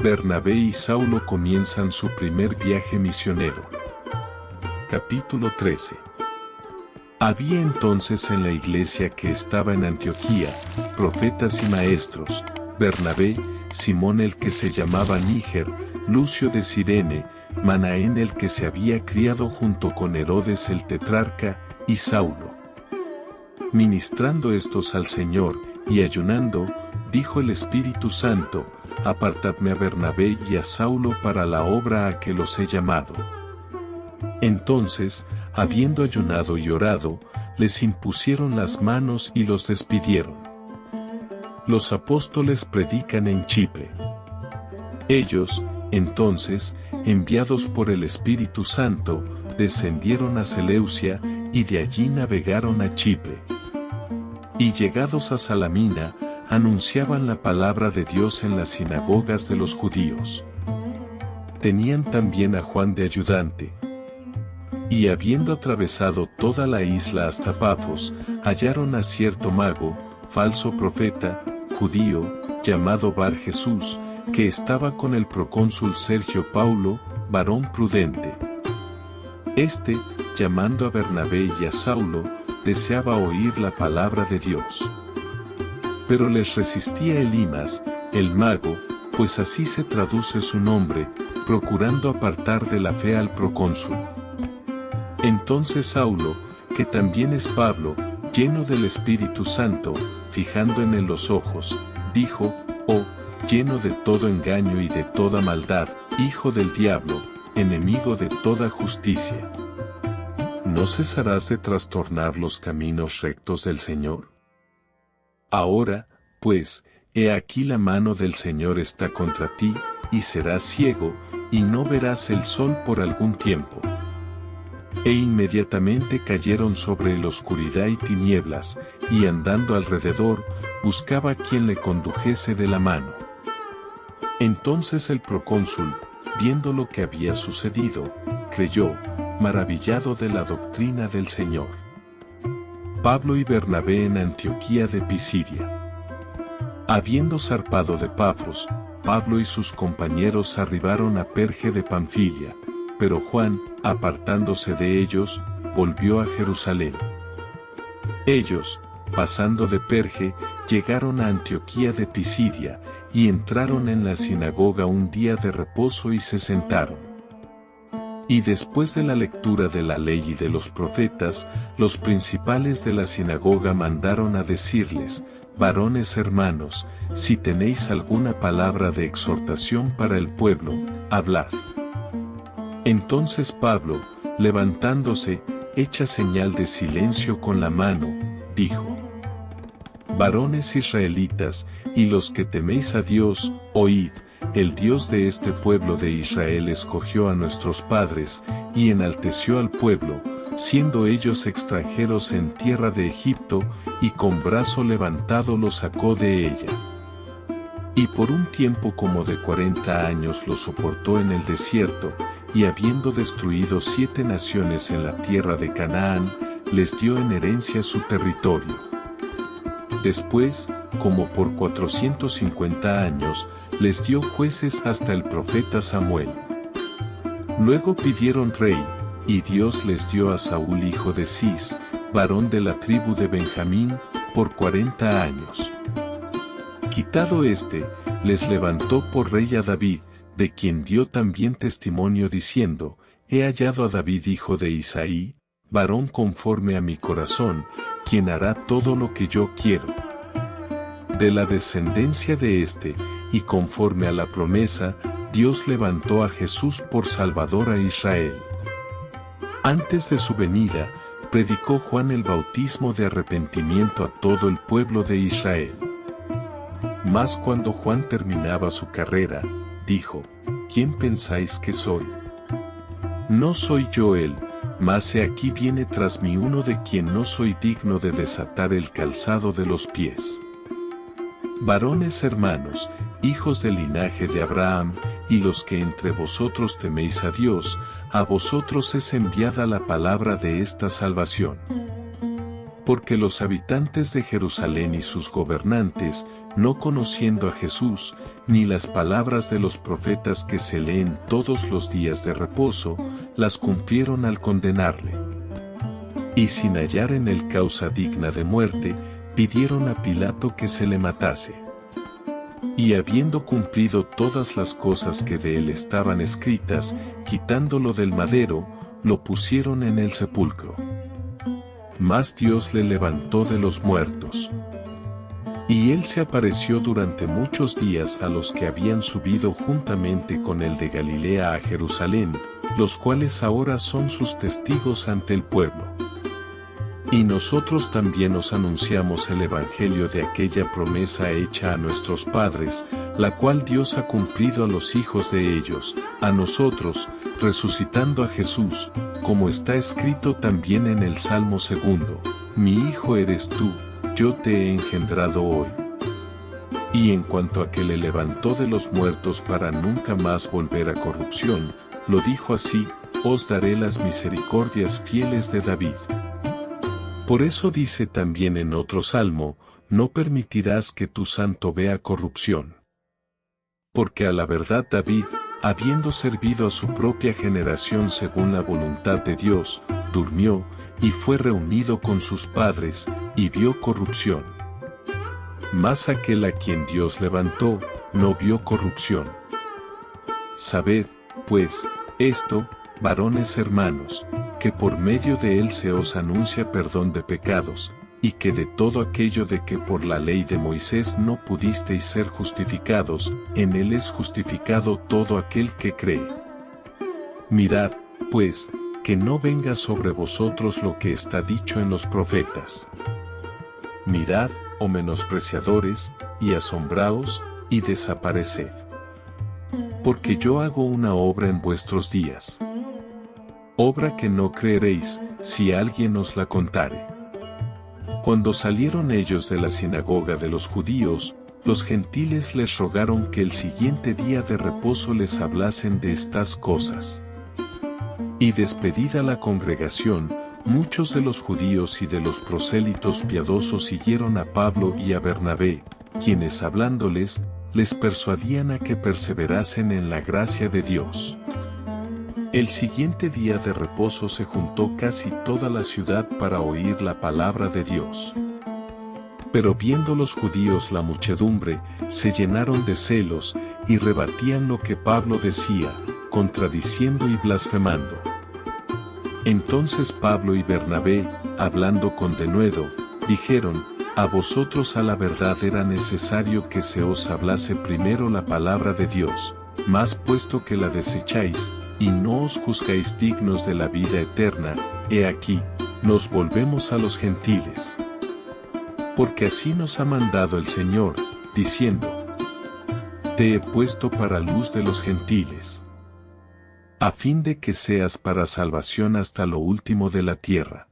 Bernabé y Saulo comienzan su primer viaje misionero. Capítulo 13. Había entonces en la iglesia que estaba en Antioquía, profetas y maestros: Bernabé, Simón el que se llamaba Níger, Lucio de Cirene, Manaén el que se había criado junto con Herodes el tetrarca, y Saulo. Ministrando estos al Señor, y ayunando, dijo el Espíritu Santo: Apartadme a Bernabé y a Saulo para la obra a que los he llamado. Entonces, habiendo ayunado y orado, les impusieron las manos y los despidieron. Los apóstoles predican en Chipre. Ellos, entonces, enviados por el Espíritu Santo, descendieron a Seleucia, y de allí navegaron a Chipre. Y llegados a Salamina, anunciaban la palabra de Dios en las sinagogas de los judíos. Tenían también a Juan de ayudante. Y habiendo atravesado toda la isla hasta Pafos, hallaron a cierto mago, falso profeta, judío, llamado Bar Jesús, que estaba con el procónsul Sergio Paulo, varón prudente. Este, llamando a Bernabé y a Saulo, deseaba oír la palabra de Dios. Pero les resistía Elimas, el mago, pues así se traduce su nombre, procurando apartar de la fe al procónsul. Entonces Saulo, que también es Pablo, lleno del Espíritu Santo, fijando en él los ojos, dijo: Oh, lleno de todo engaño y de toda maldad, hijo del diablo, enemigo de toda justicia, ¿no cesarás de trastornar los caminos rectos del Señor? Ahora, pues, he aquí la mano del Señor está contra ti, y serás ciego, y no verás el sol por algún tiempo. E inmediatamente cayeron sobre él oscuridad y tinieblas, y andando alrededor, buscaba quien le condujese de la mano. Entonces el procónsul, viendo lo que había sucedido, creyó, maravillado de la doctrina del Señor. Pablo y Bernabé en Antioquía de Pisidia. Habiendo zarpado de Pafos, Pablo y sus compañeros arribaron a Perge de Panfilia, pero Juan, apartándose de ellos, volvió a Jerusalén. Ellos, pasando de Perge, llegaron a Antioquía de Pisidia, y entraron en la sinagoga un día de reposo y se sentaron. Y después de la lectura de la ley y de los profetas, los principales de la sinagoga mandaron a decirles: Varones hermanos, si tenéis alguna palabra de exhortación para el pueblo, hablad. Entonces Pablo, levantándose, hecha señal de silencio con la mano, dijo: Varones israelitas, y los que teméis a Dios, oíd. El Dios de este pueblo de Israel escogió a nuestros padres, y enalteció al pueblo, siendo ellos extranjeros en tierra de Egipto, y con brazo levantado los sacó de ella. Y por un tiempo como de 40 años los soportó en el desierto, y habiendo destruido 7 naciones en la tierra de Canaán, les dio en herencia su territorio. Después, como por 450 años, les dio jueces hasta el profeta Samuel. Luego pidieron rey, y Dios les dio a Saúl hijo de Cis, varón de la tribu de Benjamín, por 40 años. Quitado éste, les levantó por rey a David, de quien dio también testimonio diciendo: He hallado a David hijo de Isaí, varón conforme a mi corazón, quien hará todo lo que yo quiero. De la descendencia de éste, y conforme a la promesa, Dios levantó a Jesús por Salvador a Israel. Antes de su venida, predicó Juan el bautismo de arrepentimiento a todo el pueblo de Israel. Mas cuando Juan terminaba su carrera, dijo: ¿Quién pensáis que soy? No soy yo él, mas he aquí viene tras mí uno de quien no soy digno de desatar el calzado de los pies. Varones hermanos, hijos del linaje de Abraham, y los que entre vosotros teméis a Dios, a vosotros es enviada la palabra de esta salvación. Porque los habitantes de Jerusalén y sus gobernantes, no conociendo a Jesús, ni las palabras de los profetas que se leen todos los días de reposo, las cumplieron al condenarle. Y sin hallar en él causa digna de muerte, pidieron a Pilato que se le matase. Y habiendo cumplido todas las cosas que de él estaban escritas, quitándolo del madero, lo pusieron en el sepulcro. Mas Dios le levantó de los muertos. Y él se apareció durante muchos días a los que habían subido juntamente con él de Galilea a Jerusalén, los cuales ahora son sus testigos ante el pueblo. Y nosotros también os anunciamos el evangelio de aquella promesa hecha a nuestros padres, la cual Dios ha cumplido a los hijos de ellos, a nosotros, resucitando a Jesús, como está escrito también en el Salmo 2: Mi hijo eres tú, yo te he engendrado hoy. Y en cuanto a que le levantó de los muertos para nunca más volver a corrupción, lo dijo así: os daré las misericordias fieles de David. Por eso dice también en otro salmo: no permitirás que tu santo vea corrupción. Porque a la verdad David, habiendo servido a su propia generación según la voluntad de Dios, durmió, y fue reunido con sus padres, y vio corrupción. Mas aquel a quien Dios levantó, no vio corrupción. Sabed, pues, esto, varones hermanos, que por medio de él se os anuncia perdón de pecados, y que de todo aquello de que por la ley de Moisés no pudisteis ser justificados, en él es justificado todo aquel que cree. Mirad, pues, que no venga sobre vosotros lo que está dicho en los profetas. Mirad, oh menospreciadores, y asombraos, y desapareced. Porque yo hago una obra en vuestros días. Obra que no creeréis, si alguien os la contare. Cuando salieron ellos de la sinagoga de los judíos, los gentiles les rogaron que el siguiente día de reposo les hablasen de estas cosas. Y despedida la congregación, muchos de los judíos y de los prosélitos piadosos siguieron a Pablo y a Bernabé, quienes hablándoles, les persuadían a que perseverasen en la gracia de Dios. El siguiente día de reposo se juntó casi toda la ciudad para oír la palabra de Dios. Pero viendo los judíos la muchedumbre, se llenaron de celos, y rebatían lo que Pablo decía, contradiciendo y blasfemando. Entonces Pablo y Bernabé, hablando con denuedo, dijeron: a vosotros a la verdad era necesario que se os hablase primero la palabra de Dios, mas puesto que la desecháis, y no os juzgáis dignos de la vida eterna, he aquí, nos volvemos a los gentiles. Porque así nos ha mandado el Señor, diciendo: te he puesto para luz de los gentiles, a fin de que seas para salvación hasta lo último de la tierra.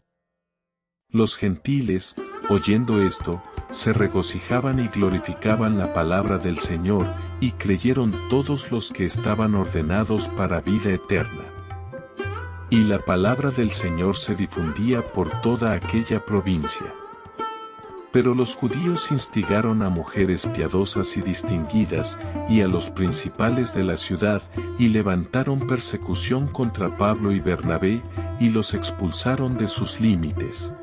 Los gentiles, oyendo esto, se regocijaban y glorificaban la palabra del Señor, y creyeron todos los que estaban ordenados para vida eterna. Y la palabra del Señor se difundía por toda aquella provincia. Pero los judíos instigaron a mujeres piadosas y distinguidas, y a los principales de la ciudad, y levantaron persecución contra Pablo y Bernabé, y los expulsaron de sus límites.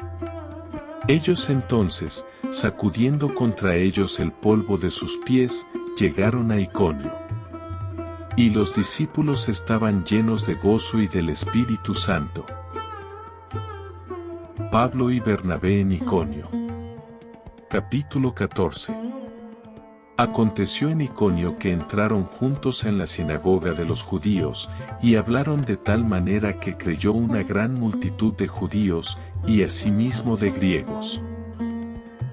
Ellos entonces, sacudiendo contra ellos el polvo de sus pies, llegaron a Iconio. Y los discípulos estaban llenos de gozo y del Espíritu Santo. Pablo y Bernabé en Iconio. Capítulo 14. Aconteció en Iconio que entraron juntos en la sinagoga de los judíos, y hablaron de tal manera que creyó una gran multitud de judíos, y asimismo de griegos.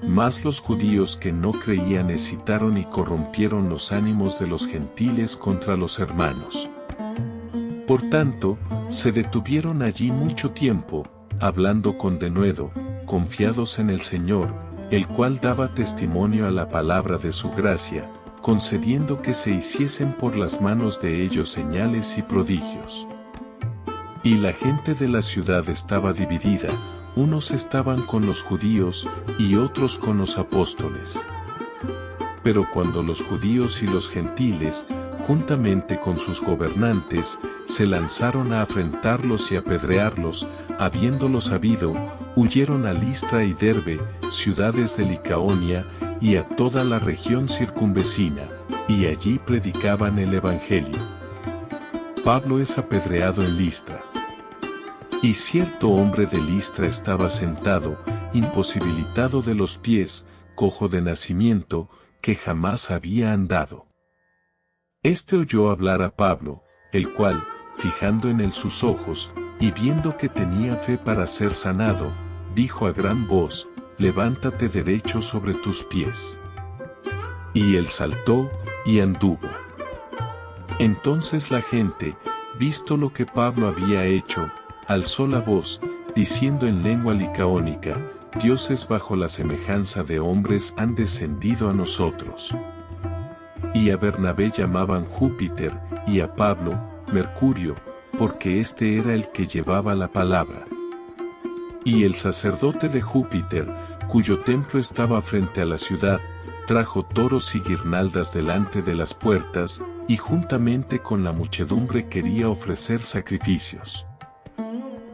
Mas los judíos que no creían excitaron y corrompieron los ánimos de los gentiles contra los hermanos. Por tanto, se detuvieron allí mucho tiempo, hablando con denuedo, confiados en el Señor, el cual daba testimonio a la palabra de su gracia, concediendo que se hiciesen por las manos de ellos señales y prodigios. Y la gente de la ciudad estaba dividida, unos estaban con los judíos y otros con los apóstoles. Pero cuando los judíos y los gentiles, juntamente con sus gobernantes, se lanzaron a afrentarlos y apedrearlos, habiéndolo sabido, huyeron a Listra y Derbe, ciudades de Licaonia, y a toda la región circunvecina, y allí predicaban el Evangelio. Pablo es apedreado en Listra. Y cierto hombre de Listra estaba sentado, imposibilitado de los pies, cojo de nacimiento, que jamás había andado. Este oyó hablar a Pablo, el cual, fijando en él sus ojos, y viendo que tenía fe para ser sanado, dijo a gran voz: levántate derecho sobre tus pies. Y él saltó, y anduvo. Entonces la gente, visto lo que Pablo había hecho, alzó la voz, diciendo en lengua licaónica: dioses bajo la semejanza de hombres han descendido a nosotros. Y a Bernabé llamaban Júpiter, y a Pablo, Mercurio, porque este era el que llevaba la palabra. Y el sacerdote de Júpiter, cuyo templo estaba frente a la ciudad, trajo toros y guirnaldas delante de las puertas, y juntamente con la muchedumbre quería ofrecer sacrificios.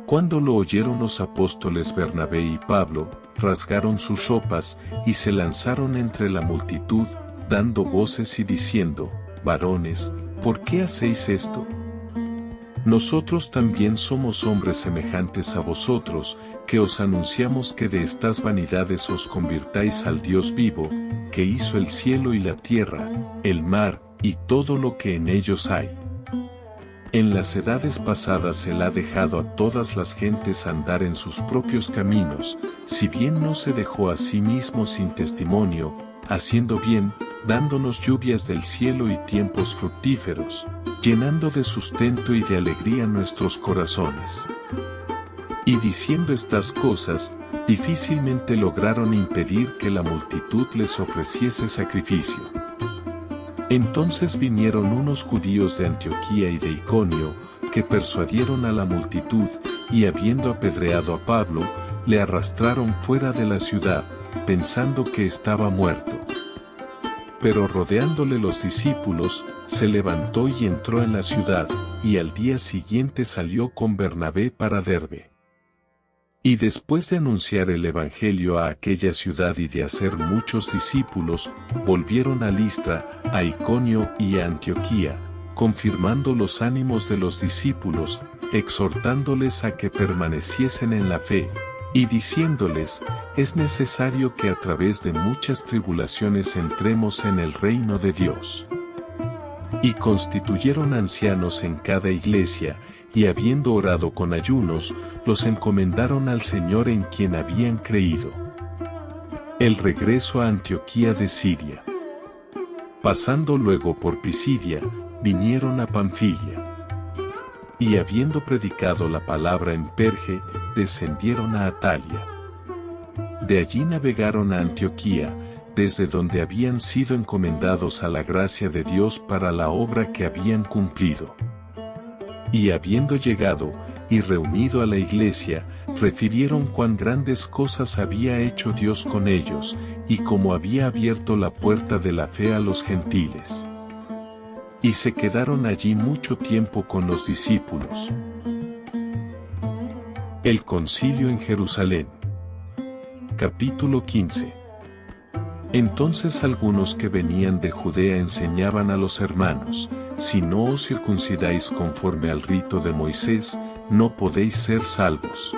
Cuando lo oyeron los apóstoles Bernabé y Pablo, rasgaron sus ropas, y se lanzaron entre la multitud, dando voces y diciendo: varones, ¿por qué hacéis esto? Nosotros también somos hombres semejantes a vosotros, que os anunciamos que de estas vanidades os convirtáis al Dios vivo, que hizo el cielo y la tierra, el mar, y todo lo que en ellos hay. En las edades pasadas Él ha dejado a todas las gentes andar en sus propios caminos, si bien no se dejó a sí mismo sin testimonio, haciendo bien, dándonos lluvias del cielo y tiempos fructíferos, llenando de sustento y de alegría nuestros corazones. Y diciendo estas cosas, difícilmente lograron impedir que la multitud les ofreciese sacrificio. Entonces vinieron unos judíos de Antioquía y de Iconio, que persuadieron a la multitud, y habiendo apedreado a Pablo, le arrastraron fuera de la ciudad, pensando que estaba muerto. Pero rodeándole los discípulos, se levantó y entró en la ciudad, y al día siguiente salió con Bernabé para Derbe. Y después de anunciar el Evangelio a aquella ciudad y de hacer muchos discípulos, volvieron a Listra, a Iconio y a Antioquía, confirmando los ánimos de los discípulos, exhortándoles a que permaneciesen en la fe, y diciéndoles: es necesario que a través de muchas tribulaciones entremos en el reino de Dios. Y constituyeron ancianos en cada iglesia, y habiendo orado con ayunos, los encomendaron al Señor en quien habían creído. El regreso a Antioquía de Siria. Pasando luego por Pisidia, vinieron a Panfilia. Y habiendo predicado la palabra en Perge, descendieron a Atalia. De allí navegaron a Antioquía, desde donde habían sido encomendados a la gracia de Dios para la obra que habían cumplido. Y habiendo llegado, y reunido a la iglesia, refirieron cuán grandes cosas había hecho Dios con ellos, y cómo había abierto la puerta de la fe a los gentiles. Y se quedaron allí mucho tiempo con los discípulos. El concilio en Jerusalén. Capítulo 15. Entonces algunos que venían de Judea enseñaban a los hermanos: si no os circuncidáis conforme al rito de Moisés, no podéis ser salvos.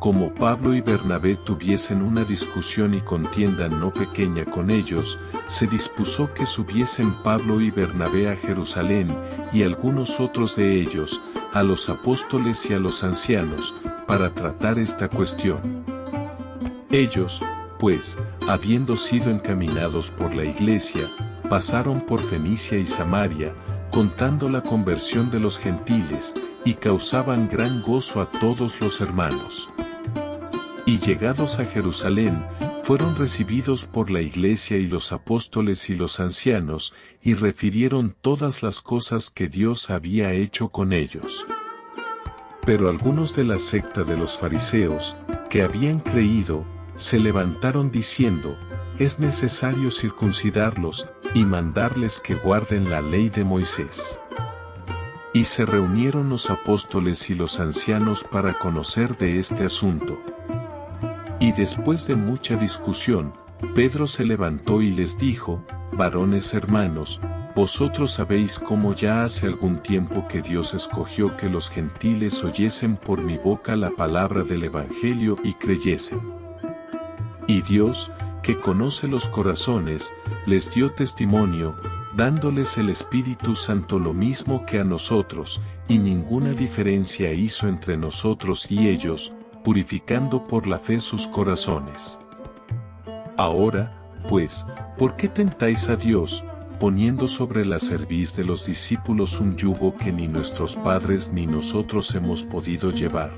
Como Pablo y Bernabé tuviesen una discusión y contienda no pequeña con ellos, se dispuso que subiesen Pablo y Bernabé a Jerusalén, y algunos otros de ellos, a los apóstoles y a los ancianos, para tratar esta cuestión. Ellos, pues, habiendo sido encaminados por la iglesia, pasaron por Fenicia y Samaria, contando la conversión de los gentiles, y causaban gran gozo a todos los hermanos. Y llegados a Jerusalén, fueron recibidos por la iglesia y los apóstoles y los ancianos, y refirieron todas las cosas que Dios había hecho con ellos. Pero algunos de la secta de los fariseos, que habían creído, se levantaron diciendo, es necesario circuncidarlos, y mandarles que guarden la ley de Moisés. Y se reunieron los apóstoles y los ancianos para conocer de este asunto. Y después de mucha discusión, Pedro se levantó y les dijo, varones hermanos, vosotros sabéis cómo ya hace algún tiempo que Dios escogió que los gentiles oyesen por mi boca la palabra del Evangelio y creyesen. Y Dios, que conoce los corazones, les dio testimonio, dándoles el Espíritu Santo lo mismo que a nosotros, y ninguna diferencia hizo entre nosotros y ellos, purificando por la fe sus corazones. Ahora, pues, ¿por qué tentáis a Dios, poniendo sobre la cerviz de los discípulos un yugo que ni nuestros padres ni nosotros hemos podido llevar?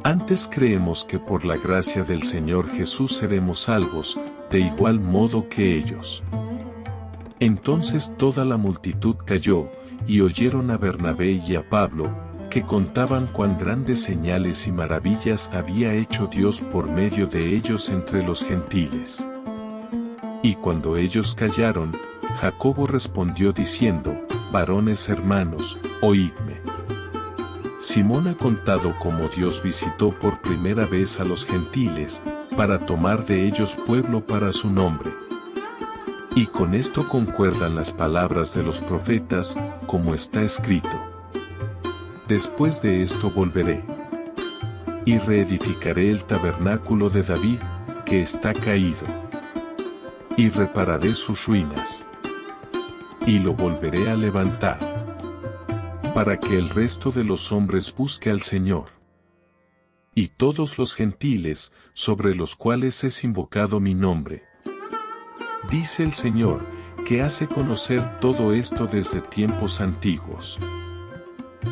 Antes creemos que por la gracia del Señor Jesús seremos salvos, de igual modo que ellos. Entonces toda la multitud cayó, y oyeron a Bernabé y a Pablo, que contaban cuán grandes señales y maravillas había hecho Dios por medio de ellos entre los gentiles. Y cuando ellos callaron, Jacobo respondió diciendo, varones hermanos, oídme. Simón ha contado cómo Dios visitó por primera vez a los gentiles, para tomar de ellos pueblo para su nombre. Y con esto concuerdan las palabras de los profetas, como está escrito. Después de esto volveré. Y reedificaré el tabernáculo de David, que está caído. Y repararé sus ruinas. Y lo volveré a levantar. Para que el resto de los hombres busque al Señor. Y todos los gentiles, sobre los cuales es invocado mi nombre. Dice el Señor, que hace conocer todo esto desde tiempos antiguos.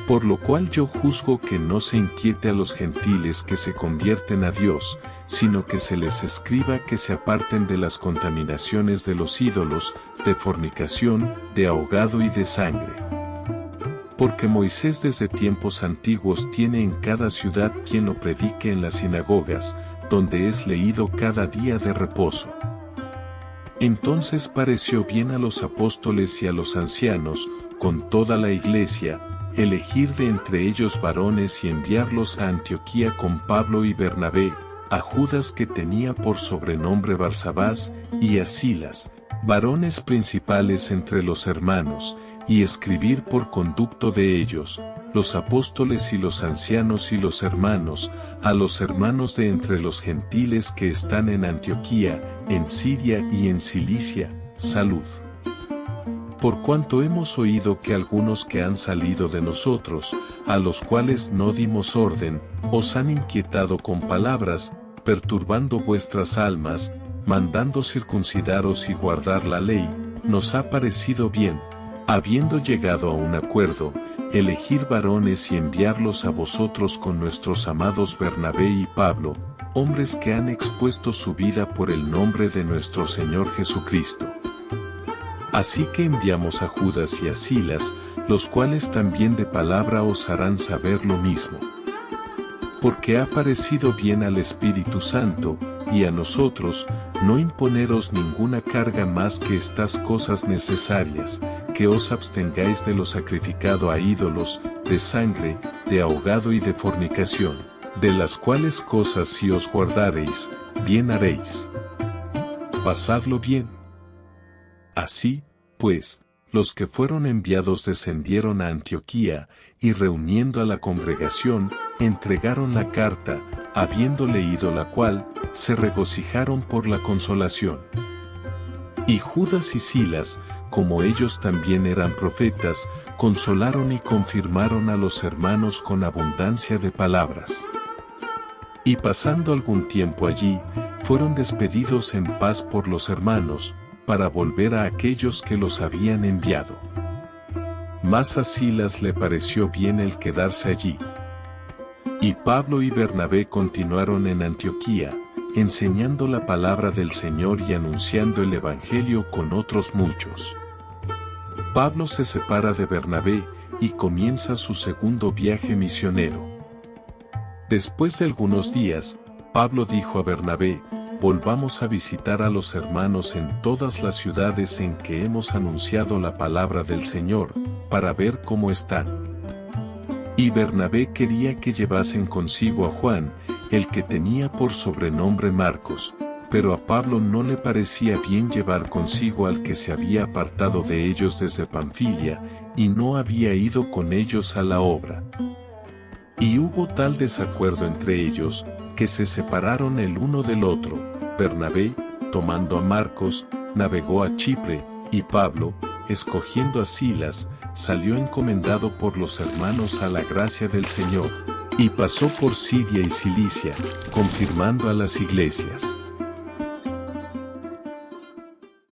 Por lo cual yo juzgo que no se inquiete a los gentiles que se convierten a Dios, sino que se les escriba que se aparten de las contaminaciones de los ídolos, de fornicación, de ahogado y de sangre. Porque Moisés desde tiempos antiguos tiene en cada ciudad quien lo predique en las sinagogas, donde es leído cada día de reposo. Entonces pareció bien a los apóstoles y a los ancianos, con toda la iglesia, elegir de entre ellos varones y enviarlos a Antioquía con Pablo y Bernabé, a Judas que tenía por sobrenombre Barsabás, y a Silas, varones principales entre los hermanos, y escribir por conducto de ellos, los apóstoles y los ancianos y los hermanos, a los hermanos de entre los gentiles que están en Antioquía, en Siria y en Cilicia, salud. Por cuanto hemos oído que algunos que han salido de nosotros, a los cuales no dimos orden, os han inquietado con palabras, perturbando vuestras almas, mandando circuncidaros y guardar la ley, nos ha parecido bien, habiendo llegado a un acuerdo, elegir varones y enviarlos a vosotros con nuestros amados Bernabé y Pablo, hombres que han expuesto su vida por el nombre de nuestro Señor Jesucristo. Así que enviamos a Judas y a Silas, los cuales también de palabra os harán saber lo mismo. Porque ha parecido bien al Espíritu Santo, y a nosotros, no imponeros ninguna carga más que estas cosas necesarias, que os abstengáis de lo sacrificado a ídolos, de sangre, de ahogado y de fornicación, de las cuales cosas si os guardareis, bien haréis. Pasadlo bien. Así, pues, los que fueron enviados descendieron a Antioquía, y reuniendo a la congregación, entregaron la carta, habiendo leído la cual, se regocijaron por la consolación. Y Judas y Silas, como ellos también eran profetas, consolaron y confirmaron a los hermanos con abundancia de palabras. Y pasando algún tiempo allí, fueron despedidos en paz por los hermanos, para volver a aquellos que los habían enviado. Mas a Silas le pareció bien el quedarse allí. Y Pablo y Bernabé continuaron en Antioquía, enseñando la palabra del Señor y anunciando el Evangelio con otros muchos. Pablo se separa de Bernabé, y comienza su segundo viaje misionero. Después de algunos días, Pablo dijo a Bernabé: volvamos a visitar a los hermanos en todas las ciudades en que hemos anunciado la palabra del Señor, para ver cómo están. Y Bernabé quería que llevasen consigo a Juan, el que tenía por sobrenombre Marcos, pero a Pablo no le parecía bien llevar consigo al que se había apartado de ellos desde Panfilia, y no había ido con ellos a la obra. Y hubo tal desacuerdo entre ellos, que se separaron el uno del otro. Bernabé, tomando a Marcos, navegó a Chipre, y Pablo, escogiendo a Silas, salió encomendado por los hermanos a la gracia del Señor, y pasó por Siria y Cilicia, confirmando a las iglesias.